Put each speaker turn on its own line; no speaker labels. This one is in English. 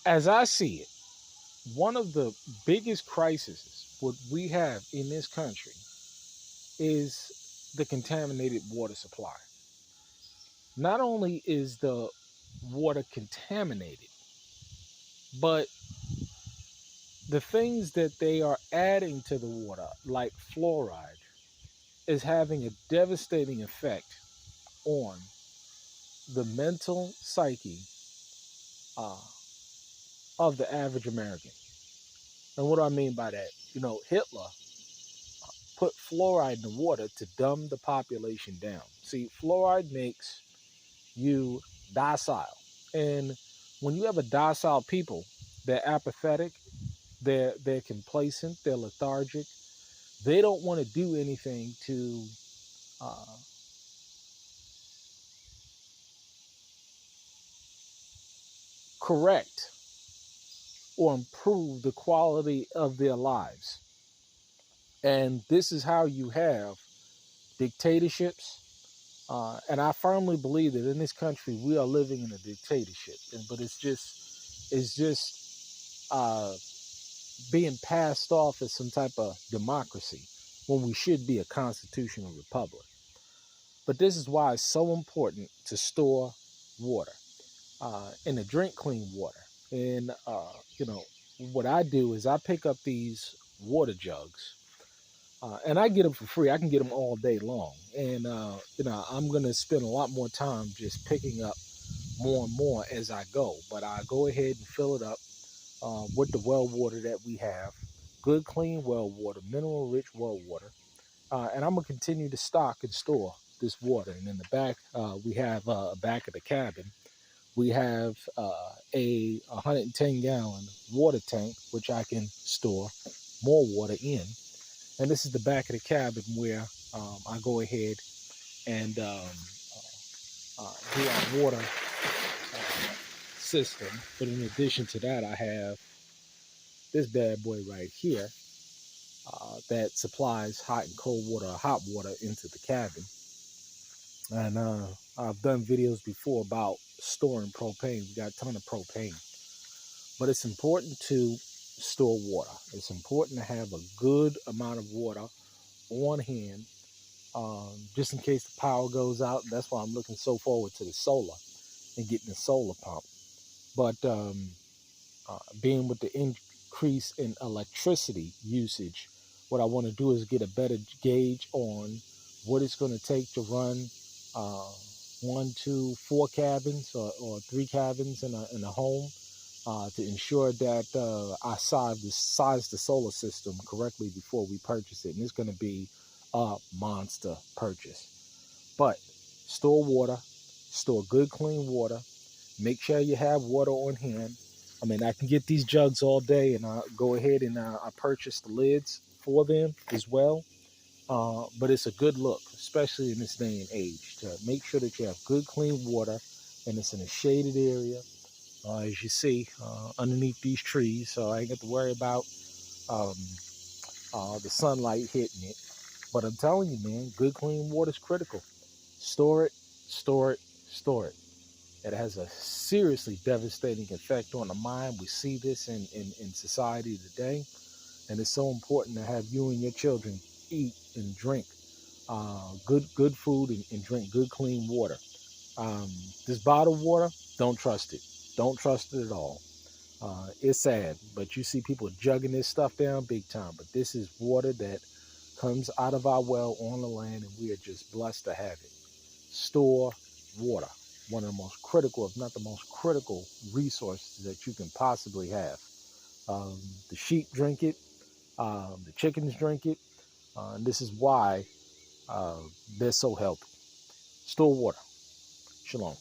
As I see it, one of the biggest crises what we have in this country is the contaminated water supply. Not only is the water contaminated, but the things that they are adding to the water, like fluoride, is having a devastating effect on the mental psyche uh, of the average American. And what do I mean by that? Hitler put fluoride in the water to dumb the population down. See, fluoride makes you docile. And when you have a docile people, they're apathetic, they're complacent, they're lethargic. They don't want to do anything to uh, correct or improve the quality of their lives. And this is how you have dictatorships. And I firmly believe that in this country we are living in a dictatorship. But it's just being passed off as some type of democracy when we should be a constitutional republic. But this is why it's so important to store water and to drink clean water. And what I do is I pick up these water jugs. And I get them for free. I can get them all day long. And, I'm going to spend a lot more time just picking up more and more as I go. But I go ahead and fill it up with the well water that we have. Good, clean well water, mineral rich well water. And I'm going to continue to stock and store this water. And in the back, we have back of the cabin, we have a 110-gallon water tank, which I can store more water in. And this is the back of the cabin where I go ahead and do our water system. But in addition to that, I have this bad boy right here that supplies hot and cold water, hot water into the cabin. And I've done videos before about storing propane. We got a ton of propane. But it's important to store water. It's important to have a good amount of water on hand just in case the power goes out. That's why I'm looking so forward to the solar and getting the solar pump. But being with the increase in electricity usage, what I want to do is get a better gauge on what it's going to take to run 1, 2, 4 cabins or 3 cabins in a home to ensure that I size the solar system correctly before we purchase it. And it's going to be a monster purchase. But store water, store good, clean water. Make sure you have water on hand. I mean, I can get these jugs all day, and I go ahead and I purchase the lids for them as well. But it's a good look, especially in this day and age, to make sure that you have good, clean water, and it's in a shaded area, as you see, underneath these trees. So I ain't got to worry about um, the sunlight hitting it. But I'm telling you, man, good, clean water is critical. Store it, store it, store it. It has a seriously devastating effect on the mind. We see this in society today. And it's so important to have you and your children eat and drink good food and drink good, clean water. This bottled water, don't trust it. Don't trust it at all. It's sad, but you see people jugging this stuff down big time. But this is water that comes out of our well on the land, and we are just blessed to have it. Store water, one of the most critical, if not the most critical resources that you can possibly have. The sheep drink it, the chickens drink it, and this is why they're so healthy. Store water. Shalom.